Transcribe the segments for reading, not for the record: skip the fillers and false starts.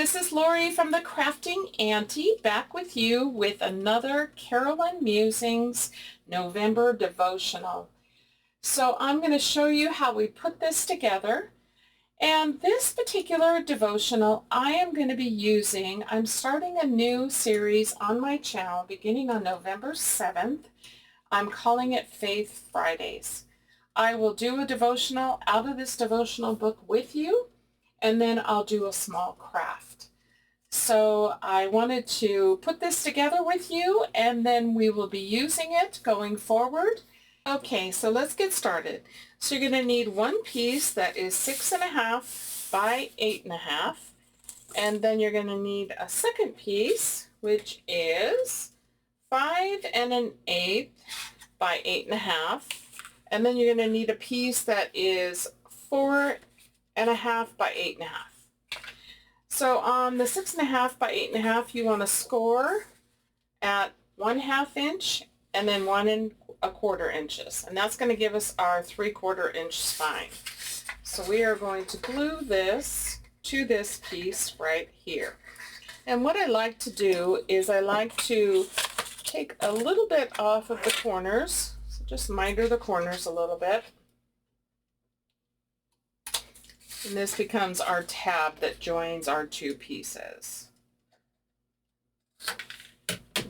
this is Lori from the Crafting Auntie, back with you with another Carolyn Musings November devotional. So I'm going to show you how we put this together. And this particular devotional I am going to be using, I'm starting a new series on my channel beginning on November 7th. I'm calling it Faith Fridays. I will do a devotional out of this devotional book with you, and then I'll do a small craft. So I wanted to put this together with you, and then we will be using it going forward. Okay, so let's get started. So you're going to need one piece that is 6.5 by 8.5, and then you're going to need a second piece, which is 5 1/8 by 8.5, and then you're going to need a piece that is 4.5 by 8.5. So on the 6.5 by 8.5, you want to score at 1/2 inch and then 1 1/4 inches, and that's going to give us our 3/4 inch spine. So we are going to glue this to this piece right here. And what I like to do is I like to take a little bit off of the corners, so just miter the corners a little bit. And this becomes our tab that joins our two pieces.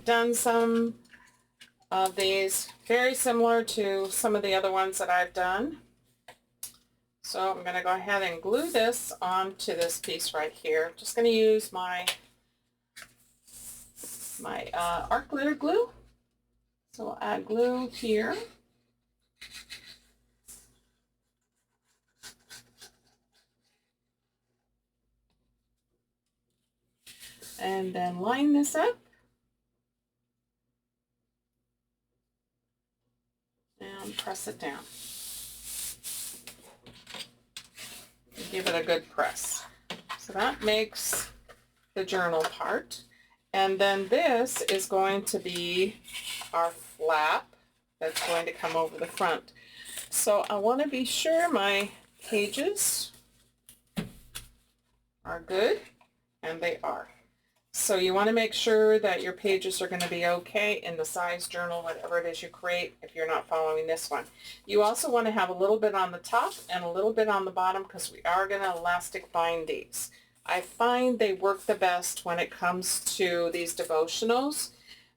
Done some of these, very similar to some of the other ones that I've done. So I'm going to go ahead and glue this onto this piece right here. Just going to use my art glitter glue. So I'll add glue here. And then line this up. And press it down. And give it a good press. So that makes the journal part. And then this is going to be our flap that's going to come over the front. So I want to be sure my pages are good, and they are. So you want to make sure that your pages are going to be okay in the size journal, whatever it is you create, if you're not following this one. You also want to have a little bit on the top and a little bit on the bottom, because we are going to elastic bind these. I find they work the best when it comes to these devotionals,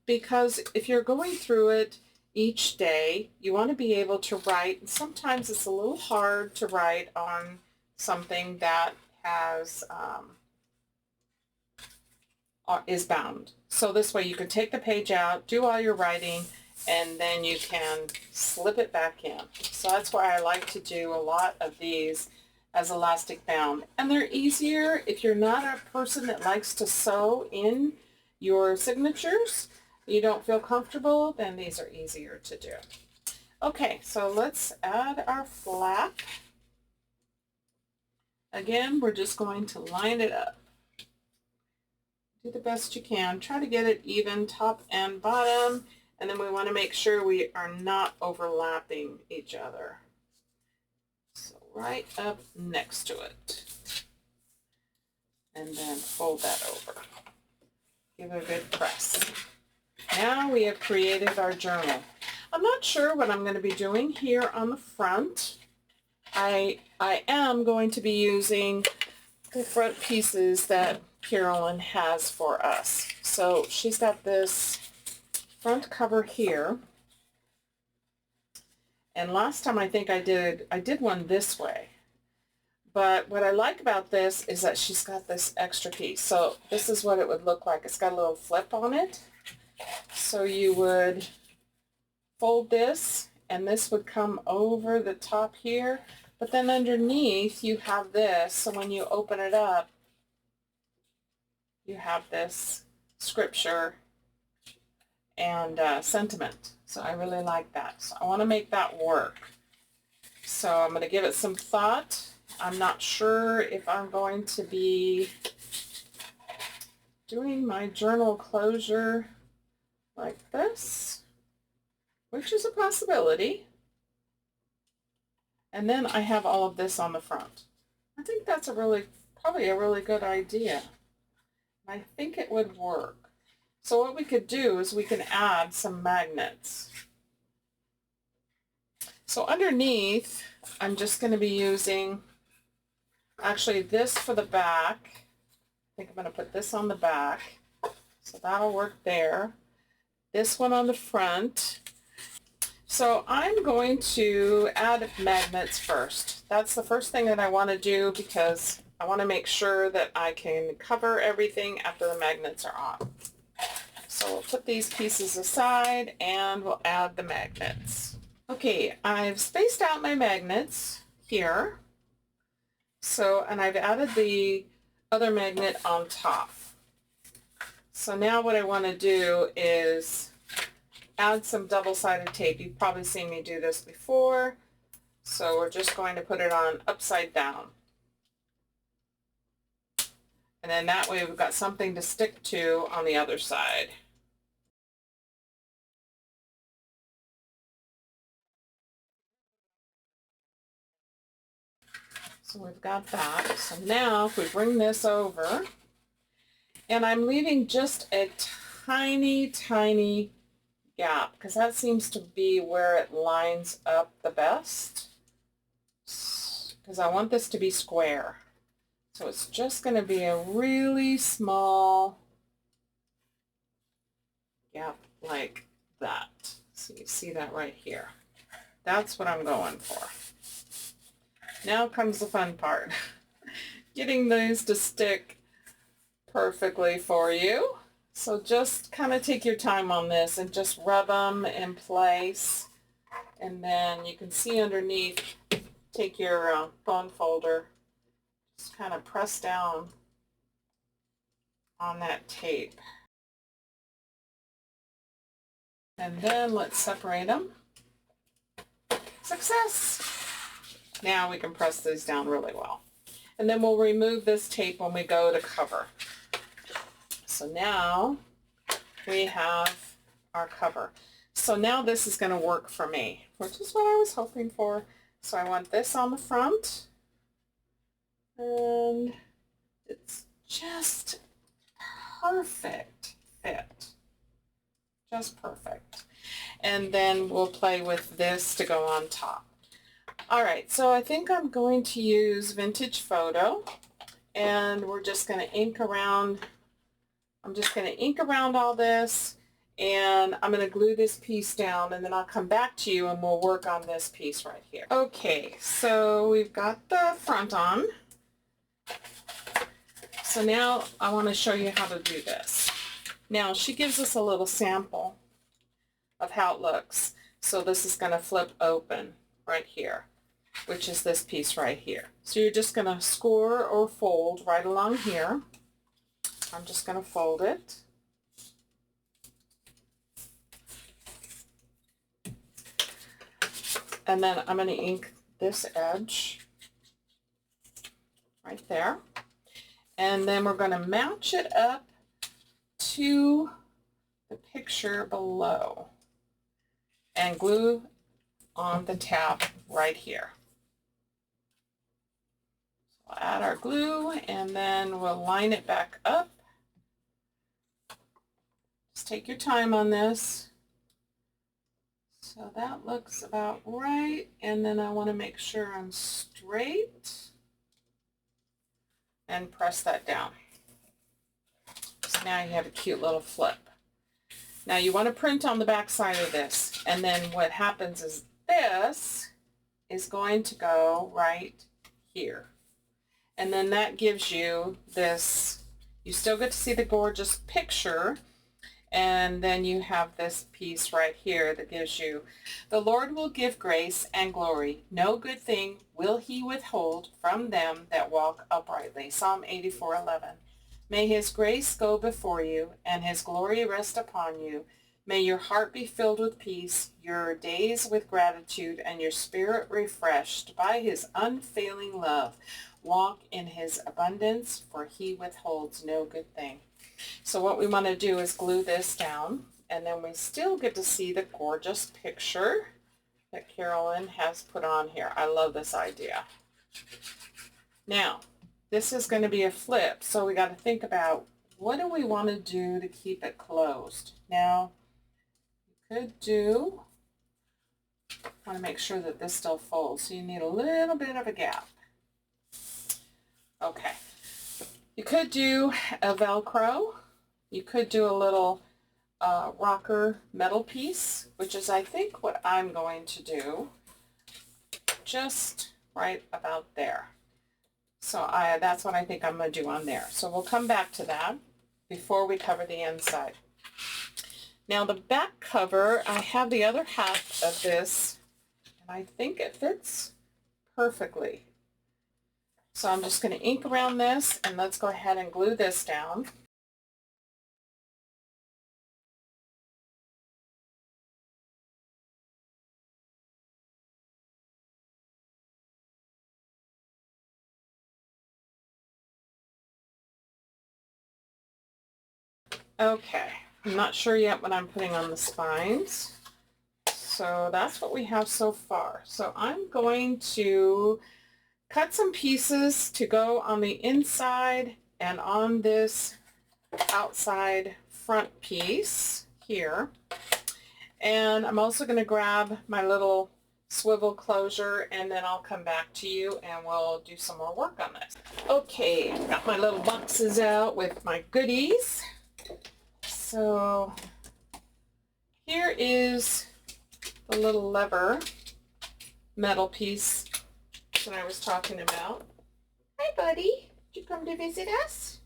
because if you're going through it each day, you want to be able to write. And sometimes it's a little hard to write on something that has is bound. So this way you can take the page out, do all your writing, and then you can slip it back in. So that's why I like to do a lot of these as elastic bound. And they're easier if you're not a person that likes to sew in your signatures, you don't feel comfortable, then these are easier to do. Okay, so let's add our flap. Again, we're just going to line it up. Do the best you can. Try to get it even top and bottom, and then we want to make sure we are not overlapping each other. So right up next to it. And then fold that over. Give it a good press. Now we have created our journal. I'm not sure what I'm going to be doing here on the front. I am going to be using the front pieces that Carolyn has for us. So she's got this front cover here, and last time I think I did one this way, but what I like about this is that she's got this extra piece. So this is what it would look like. It's got a little flip on it, so you would fold this and this would come over the top here, but then underneath you have this, so when you open it up you have this scripture and sentiment. So I really like that. So I want to make that work. So I'm going to give it some thought. I'm not sure if I'm going to be doing my journal closure like this, which is a possibility. And then I have all of this on the front. I think that's probably a really good idea. I think it would work. So what we could do is we can add some magnets. So underneath, I'm just going to be using actually this for the back. I think I'm going to put this on the back. So that'll work there. This one on the front. So I'm going to add magnets first. That's the first thing that I want to do because I want to make sure that I can cover everything after the magnets are on. So we'll put these pieces aside and we'll add the magnets. Okay, I've spaced out my magnets here. So, and I've added the other magnet on top. So now what I want to do is add some double-sided tape. You've probably seen me do this before. So we're just going to put it on upside down. And then that way we've got something to stick to on the other side. So we've got that. So now if we bring this over, and I'm leaving just a tiny, tiny gap because that seems to be where it lines up the best because I want this to be square. So it's just going to be a really small gap like that. So you see that right here. That's what I'm going for. Now comes the fun part. Getting these to stick perfectly for you. So just kind of take your time on this and just rub them in place. And then you can see underneath, take your bone folder, just kind of press down on that tape. And then let's separate them. Success! Now we can press these down really well. And then we'll remove this tape when we go to cover. So now we have our cover. So now this is going to work for me, which is what I was hoping for. So I want this on the front. And it's just perfect fit. Just perfect. And then we'll play with this to go on top. All right, so I think I'm going to use Vintage Photo, and we're just going to ink around. I'm just going to ink around all this, and I'm going to glue this piece down, and then I'll come back to you and we'll work on this piece right here. Okay, so we've got the front on. So now I want to show you how to do this. Now she gives us a little sample of how it looks. So this is going to flip open right here, which is this piece right here. So you're just going to score or fold right along here. I'm just going to fold it. And then I'm going to ink this edge right there. And then we're going to match it up to the picture below and glue on the tab right here. So we'll add our glue and then we'll line it back up. Just take your time on this. So that looks about right, and then I want to make sure I'm straight and press that down. So now you have a cute little flip. Now you want to print on the back side of this, and then what happens is this is going to go right here. And then that gives you this, you still get to see the gorgeous picture, and then you have this piece right here that gives you, the Lord will give grace and glory. No good thing will he withhold from them that walk uprightly. Psalm 84:11. May his grace go before you and his glory rest upon you. May your heart be filled with peace, your days with gratitude, and your spirit refreshed by his unfailing love. Walk in his abundance, for he withholds no good thing. So what we want to do is glue this down, and then we still get to see the gorgeous picture that Carolyn has put on here. I love this idea. Now, this is going to be a flip, so we got to think about what do we want to do to keep it closed? Now, you could do, want to make sure that this still folds, so you need a little bit of a gap. Okay. You could do a Velcro. You could do a little rocker metal piece, which is I think what I'm going to do, just right about there. So that's what I think I'm going to do on there. So we'll come back to that before we cover the inside. Now the back cover, I have the other half of this, and I think it fits perfectly. So I'm just going to ink around this, and let's go ahead and glue this down. Okay, I'm not sure yet what I'm putting on the spines. So that's what we have so far. So I'm going to cut some pieces to go on the inside and on this outside front piece here. And I'm also going to grab my little swivel closure, and then I'll come back to you and we'll do some more work on this. Okay, I've got my little boxes out with my goodies. So here is the little lever metal piece that I was talking about. Hi buddy, did you come to visit us?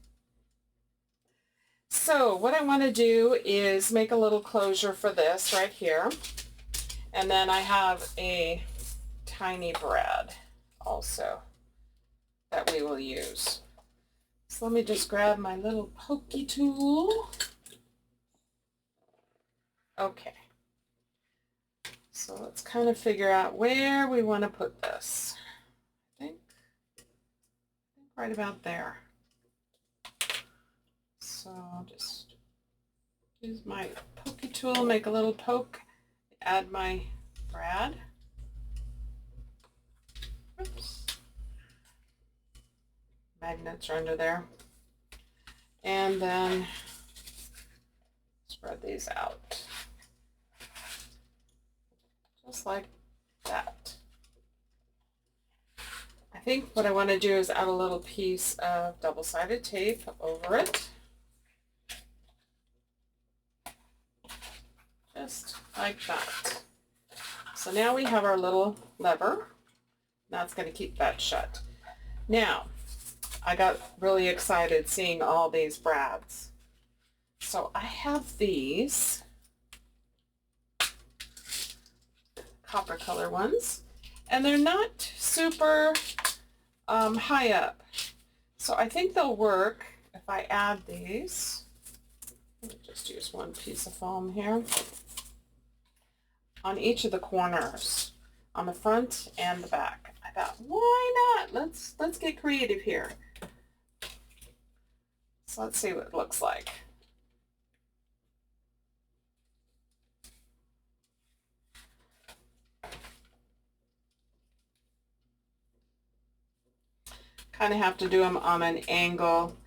So what I want to do is make a little closure for this right here. And then I have a tiny brad also that we will use. So let me just grab my little pokey tool. Okay. So let's kind of figure out where we want to put this. I think right about there. So I'll just use my pokey tool, make a little poke, add my brad. Oops. Magnets are under there. And then spread these out. Just like that. I think what I want to do is add a little piece of double-sided tape over it. Just like that. So now we have our little lever. That's going to keep that shut. Now, I got really excited seeing all these brads. So I have these copper color ones, and they're not super high up. So I think they'll work if I add these. Let me just use one piece of foam here on each of the corners, on the front and the back. I thought, why not? Let's get creative here. So let's see what it looks like. Kind of have to do them on an angle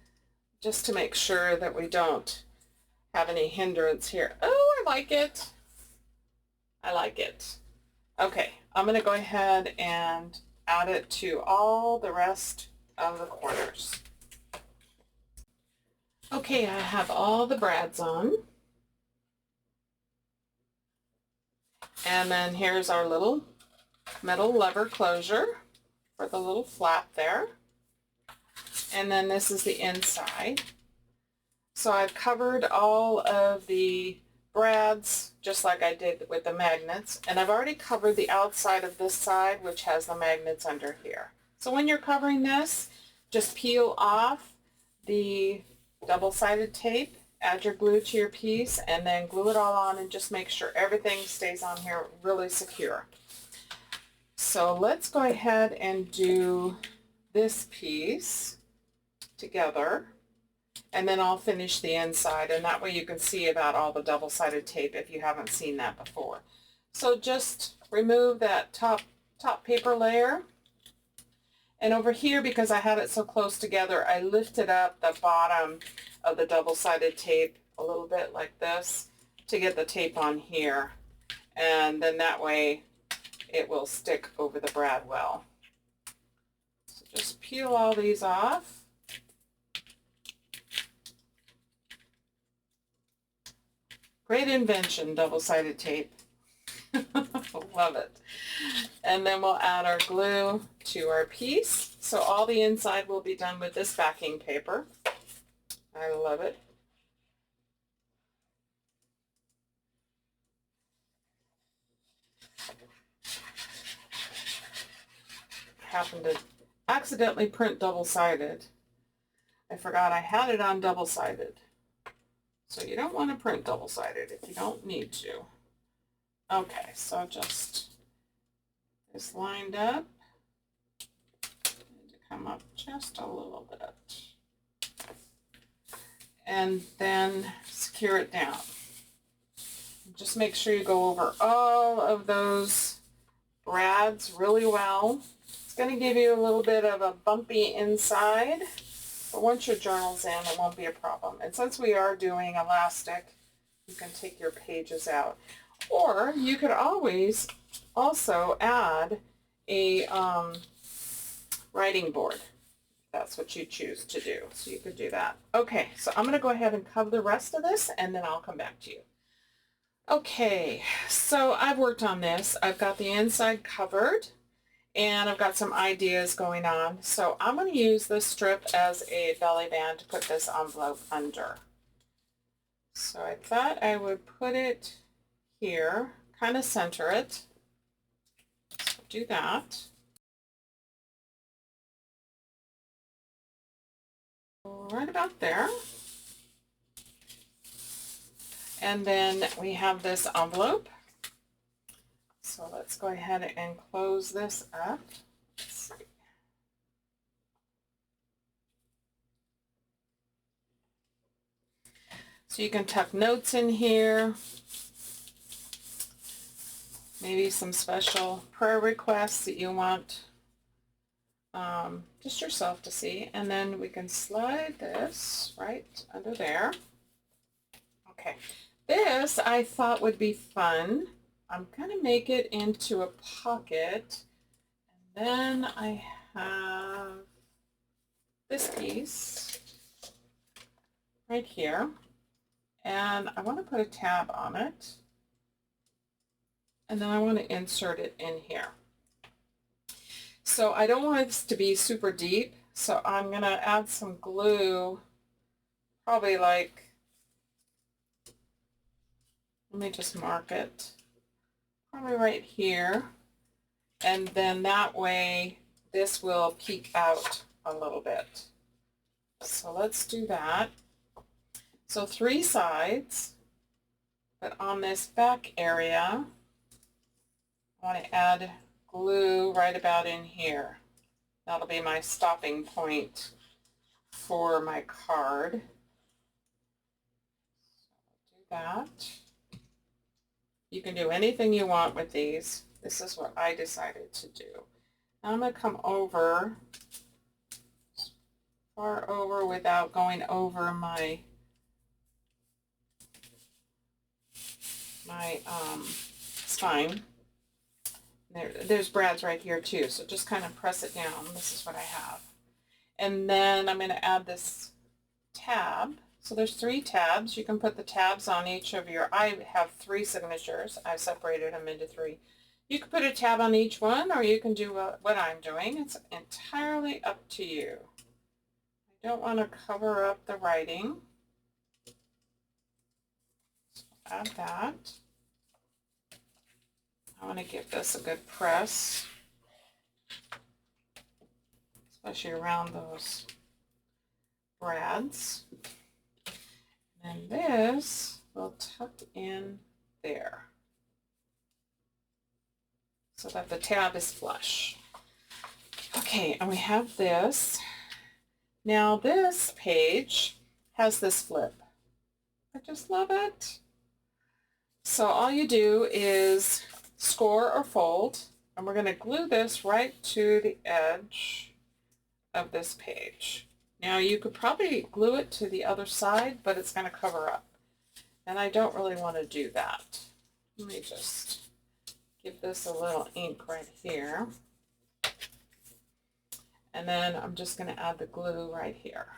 just to make sure that we don't have any hindrance here. Oh, I like it. I like it. Okay, I'm going to go ahead and add it to all the rest of the corners. Okay, I have all the brads on. And then here's our little metal lever closure for the little flap there. And then this is the inside. So I've covered all of the brads just like I did with the magnets, and I've already covered the outside of this side, which has the magnets under here. So when you're covering this, just peel off the double-sided tape, add your glue to your piece, and then glue it all on and just make sure everything stays on here really secure. So let's go ahead and do this piece together, and then I'll finish the inside, and that way you can see about all the double-sided tape if you haven't seen that before. So just remove that top paper layer, and over here, because I had it so close together, I lifted up the bottom of the double-sided tape a little bit like this to get the tape on here, and then that way it will stick over the brad well. So just peel all these off. Great invention, double-sided tape. Love it. And then we'll add our glue to our piece. So all the inside will be done with this backing paper. I love it. Happened to accidentally print double-sided. I forgot I had it on double-sided. So you don't want to print double-sided if you don't need to. Okay, so just this lined up. Need to come up just a little bit. And then secure it down. Just make sure you go over all of those brads really well. It's going to give you a little bit of a bumpy inside, but once your journal's in, it won't be a problem. And since we are doing elastic, you can take your pages out. Or you could always also add a writing board. That's what you choose to do. So you could do that. Okay, so I'm going to go ahead and cover the rest of this, and then I'll come back to you. Okay, so I've worked on this. I've got the inside covered, and I've got some ideas going on. So I'm going to use this strip as a belly band to put this envelope under. So I thought I would put it here, kind of center it. So do that. Right about there. And then we have this envelope. So let's go ahead and close this up. Let's see. So you can tuck notes in here. Maybe some special prayer requests that you want just yourself to see. And then we can slide this right under there. Okay, this I thought would be fun. I'm going to make it into a pocket. And then I have this piece right here. And I want to put a tab on it. And then I want to insert it in here. So I don't want this to be super deep, so I'm going to add some glue, probably like, let me just mark it, probably right here, and then that way this will peek out a little bit. So let's do that. So 3 sides, but on this back area, I want to add glue right about in here. That'll be my stopping point for my card. So do that. You can do anything you want with these. This is what I decided to do. Now I'm going to come over, far over without going over my spine. There's brads right here too, so just kind of press it down. This is what I have. And then I'm going to add this tab. So there's 3 tabs. You can put the tabs on each of your, I have 3 signatures. I've separated them into 3. You can put a tab on each one, or you can do what I'm doing. It's entirely up to you. I don't want to cover up the writing. So add that. I want to give this a good press, especially around those brads. And this will tuck in there so that the tab is flush. Okay, and we have this. Now this page has this flip. I just love it. So all you do is score or fold, and we're going to glue this right to the edge of this page. Now you could probably glue it to the other side, but it's going to cover up. And I don't really want to do that. Let me just give this a little ink right here. And then I'm just going to add the glue right here.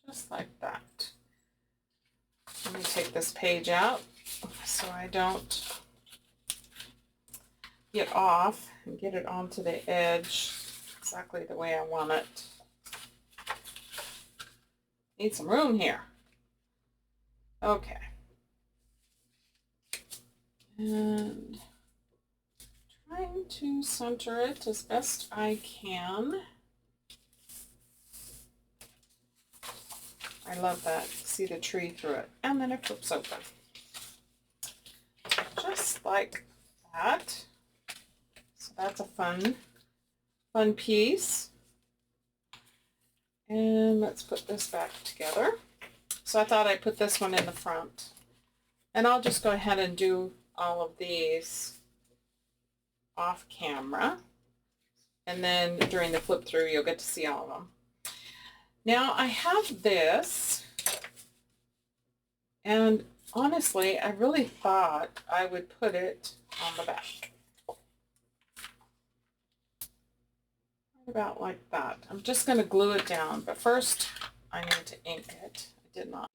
Just like that. Let me take this page out so I don't get off and get it onto the edge exactly the way I want it. Need some room here. Okay. And trying to center it as best I can. I love that. See the tree through it. And then it flips open. Just like that. So that's a fun piece. And let's put this back together. So I thought I'd put this one in the front. And I'll just go ahead and do all of these off camera. And then during the flip through, you'll get to see all of them. Now I have this, and honestly, I really thought I would put it on the back. About like that. I'm just going to glue it down, but first I need to ink it. I did not.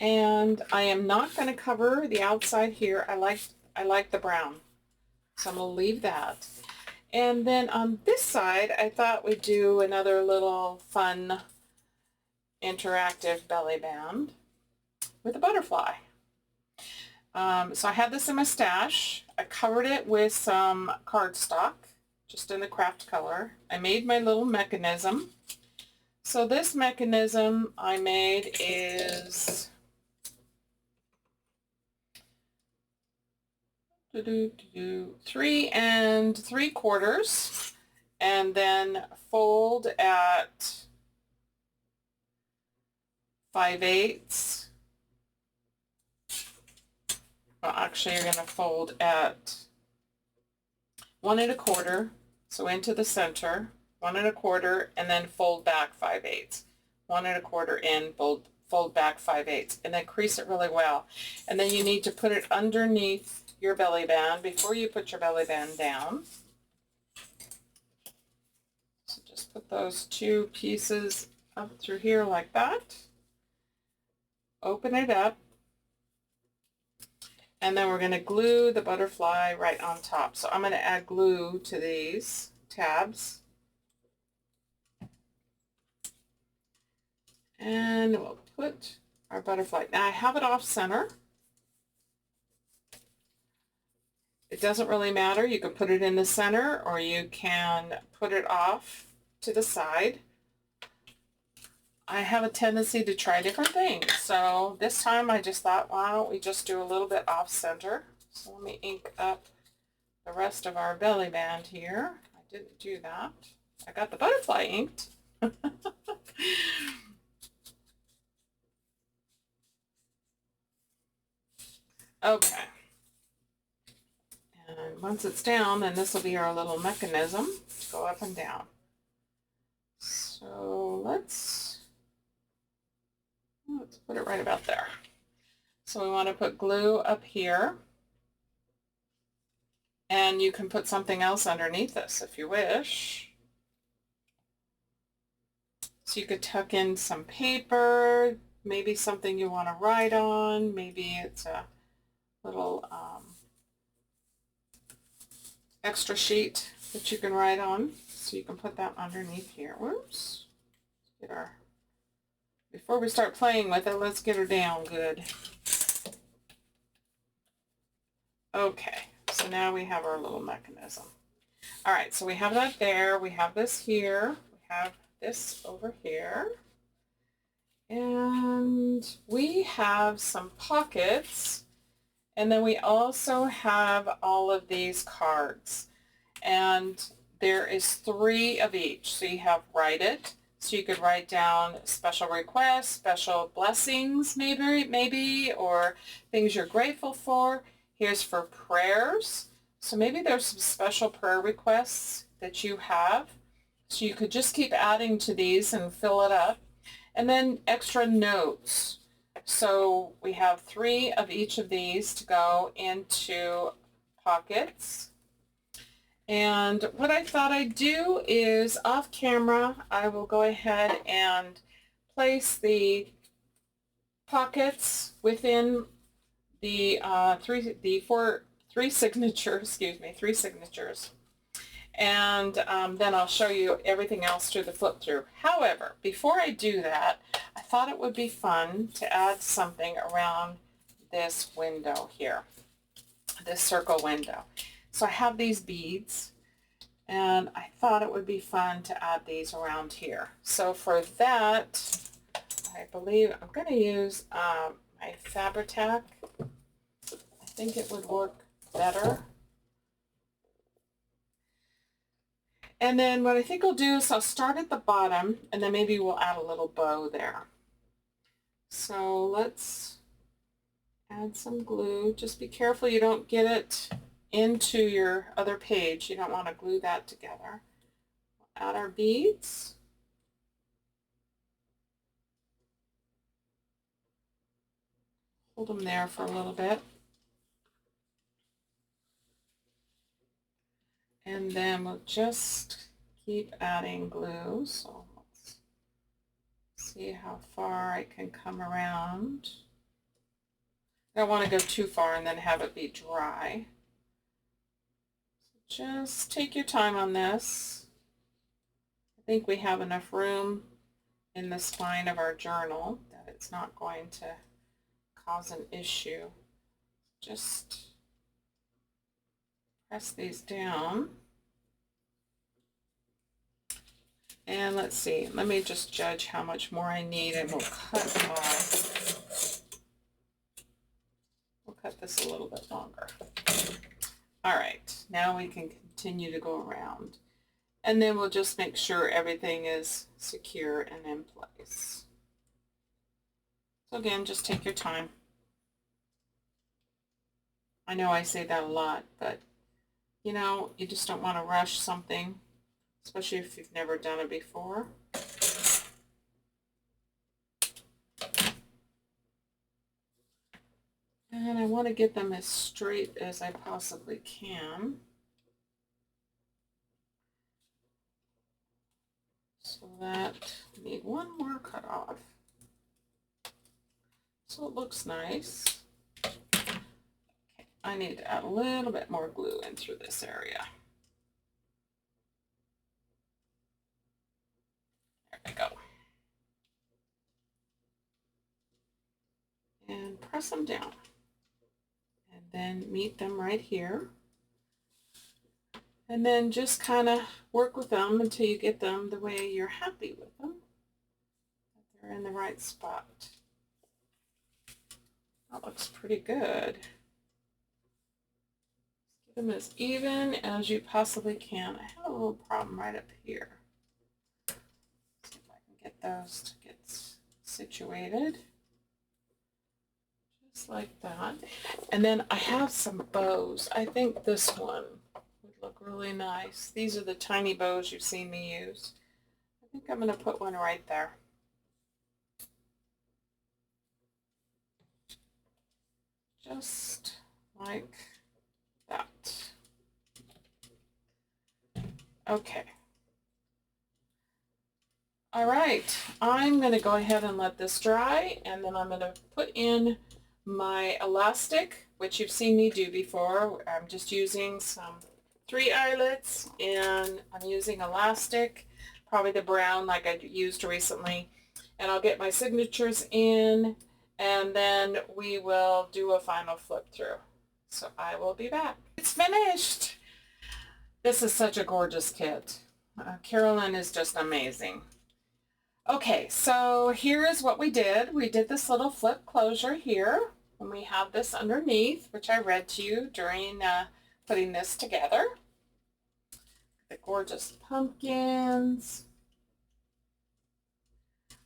And I am not going to cover the outside here. I like the brown, so I'm going to leave that. And then on this side, I thought we'd do another little fun interactive belly band with a butterfly. So I had this in my stash. I covered it with some cardstock, just in the craft color. I made my little mechanism. So this mechanism I made is 3 3/4, and then fold at 5/8. Well, actually, you're going to fold at 1 1/4, so into the center, 1 1/4, and then fold back 5/8. 1 1/4 in, fold back 5/8, and then crease it really well. And then you need to put it underneath your belly band before you put your belly band down. So just put those two pieces up through here like that. Open it up. And then we're going to glue the butterfly right on top. So I'm going to add glue to these tabs. And we'll put our butterfly. Now I have it off center. It doesn't really matter. You can put it in the center or you can put it off to the side. I have a tendency to try different things. So this time I just thought, why don't we just do a little bit off center. So let me ink up the rest of our belly band here. I didn't do that. I got the butterfly inked. Okay. And once it's down, then this will be our little mechanism to go up and down. So let's put it right about there. So we want to put glue up here. And you can put something else underneath this if you wish. So you could tuck in some paper, maybe something you want to write on. Maybe it's a little extra sheet that you can write on. So you can put that underneath here. Whoops. Get our, before we start playing with it, let's get her down good. Okay, so now we have our little mechanism. All right, so we have that there. We have this here. We have this over here. And we have some pockets. And then we also have all of these cards. And there is 3 of each. So you have Write It, So you could write down special requests, special blessings maybe, or things you're grateful for. Here's for prayers. So maybe there's some special prayer requests that you have. So you could just keep adding to these and fill it up. And then extra notes. So we have 3 of each of these to go into pockets. And what I thought I'd do is off camera, I will go ahead and place the pockets within the three signatures. And then I'll show you everything else through the flip through. However, before I do that, I thought it would be fun to add something around this window here, this circle window. So I have these beads, and I thought it would be fun to add these around here. So for that, I believe I'm going to use my Fabri-Tac. I think it would work better. And then what I think I'll do is I'll start at the bottom, and then maybe we'll add a little bow there. So let's add some glue. Just be careful you don't get it into your other page. You don't want to glue that together. We'll add our beads. Hold them there for a little bit. And then we'll just keep adding glue. So let's see how far I can come around. I don't want to go too far and then have it be dry. So just take your time on this. I think we have enough room in the spine of our journal that it's not going to cause an issue. Just press these down. And let's see, let me just judge how much more I need, and we'll cut off. We'll cut this a little bit longer. All right, now we can continue to go around. And then we'll just make sure everything is secure and in place. So again, just take your time. I know I say that a lot, but you know, you just don't want to rush something, especially if you've never done it before. And I want to get them as straight as I possibly can. So that I need one more cut off. So it looks nice. Okay, I need to add a little bit more glue in through this area. There we go. And press them down. And then meet them right here. And then just kind of work with them until you get them the way you're happy with them. That they're in the right spot. That looks pretty good. Get them as even as you possibly can. I have a little problem right up here. See if I can get those to get situated. Just like that. And then I have some bows. I think this one would look really nice. These are the tiny bows you've seen me use. I think I'm going to put one right there. Just like that. Okay. All right, I'm going to go ahead and let this dry, and then I'm going to put in my elastic, which you've seen me do before. I'm just using some 3 eyelets, and I'm using elastic, probably the brown like I used recently, and I'll get my signatures in, and then we will do a final flip through. So I will be back. It's finished. This is such a gorgeous kit. Carolyn is just amazing. Okay, so here is what we did. We did this little flip closure here, and we have this underneath, which I read to you during putting this together. The gorgeous pumpkins.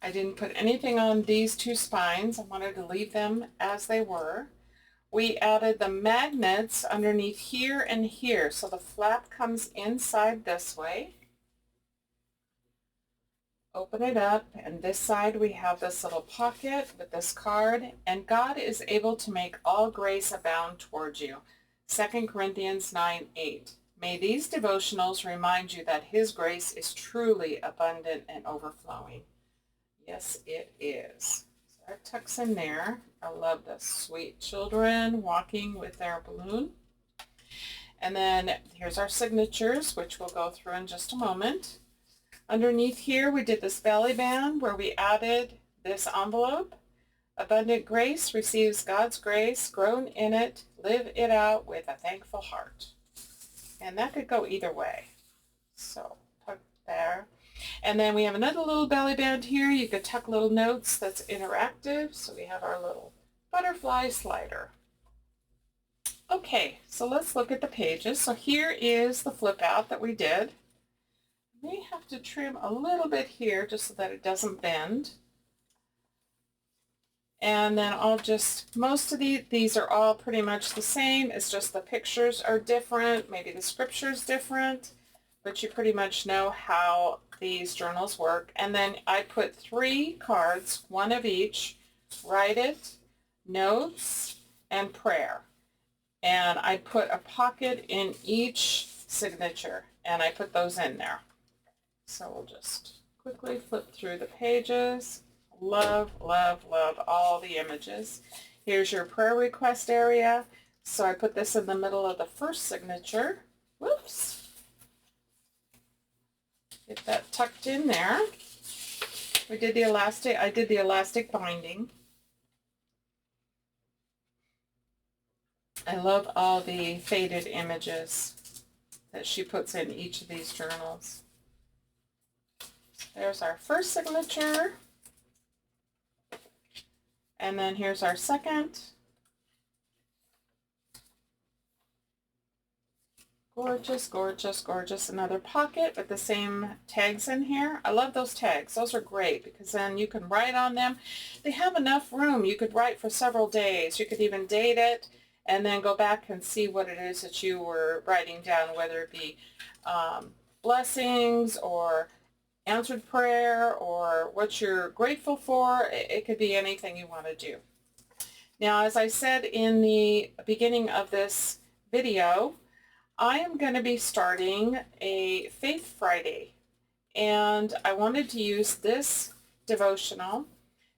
I didn't put anything on these two spines. I wanted to leave them as they were. We added the magnets underneath here and here, so the flap comes inside this way. Open it up, and this side we have this little pocket with this card, and God is able to make all grace abound towards you. 2 Corinthians 9:8. May these devotionals remind you that His grace is truly abundant and overflowing. Yes, it is. So that tucks in there. I love the sweet children walking with their balloon. And then here's our signatures, which we'll go through in just a moment. Underneath here, we did this belly band where we added this envelope. Abundant grace receives God's grace, grown in it, live it out with a thankful heart. And that could go either way. So tuck there. And then we have another little belly band here. You could tuck little notes that's interactive. So we have our little butterfly slider. Okay, so let's look at the pages. So here is the flip out that we did. May have to trim a little bit here just so that it doesn't bend. And then I'll just, most of these are all pretty much the same. It's just the pictures are different, maybe the scripture's different, but you pretty much know how these journals work. And then I put 3 cards, one of each, write it, notes, and prayer. And I put a pocket in each signature, and I put those in there. So we'll just quickly flip through the pages. Love, love, love all the images. Here's your prayer request area. So I put this in the middle of the first signature. Whoops. Get that tucked in there. We did the elastic, I did the elastic binding. I love all the faded images that she puts in each of these journals. There's our first signature, and then here's our second. Gorgeous, gorgeous, gorgeous. Another pocket with the same tags in here. I love those tags. Those are great because then you can write on them. They have enough room. You could write for several days. You could even date it and then go back and see what it is that you were writing down, whether it be blessings or answered prayer or what you're grateful for. It could be anything you want to do. Now, as I said in the beginning of this video, I am going to be starting a Faith Friday, and I wanted to use this devotional.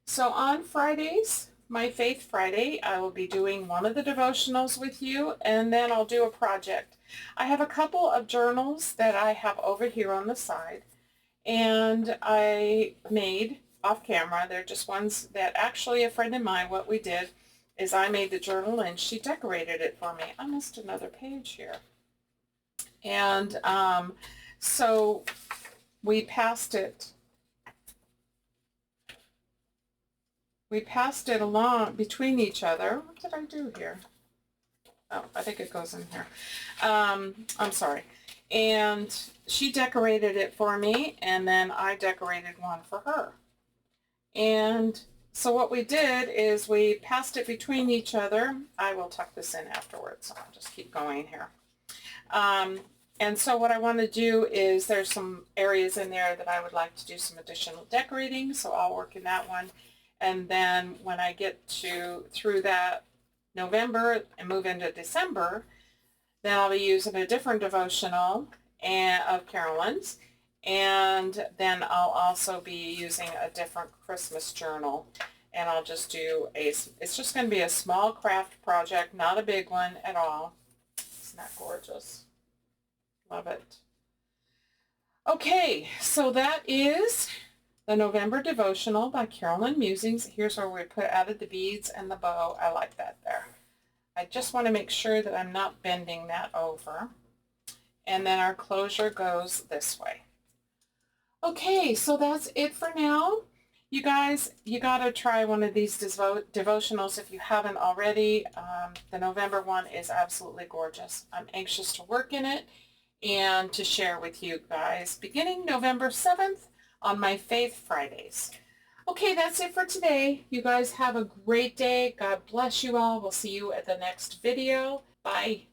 So on Fridays, my Faith Friday, I will be doing one of the devotionals with you, and then I'll do a project. I have a couple of journals that I have over here on the side, and I made off camera. They're just ones that actually a friend of mine, what we did is I made the journal and she decorated it for me. I missed another page here. And so we passed it along between each other. What did I do here? Oh, I think it goes in here. I'm sorry. And she decorated it for me, and then I decorated one for her. And so what we did is we passed it between each other. I will tuck this in afterwards, so I'll just keep going here. And so what I want to do is there's some areas in there that I would like to do some decorating, so I'll work in that one. And then when I get through that November and move into December, then I'll be using a different devotional of Carolyn's, and then I'll also be using a different Christmas journal, and I'll just do it's just going to be a small craft project, not a big one at all. Isn't that gorgeous? Love it. Okay, so that is the November devotional by Carolyn Musings. Here's where we added the beads and the bow. I like that there. I just want to make sure that I'm not bending that over. And then our closure goes this way. Okay, so that's it for now. You guys, you got to try one of these devotionals if you haven't already. The November one is absolutely gorgeous. I'm anxious to work in it and to share with you guys beginning November 7th on my Faith Fridays. Okay, that's it for today. You guys have a great day. God bless you all. We'll see you at the next video. Bye.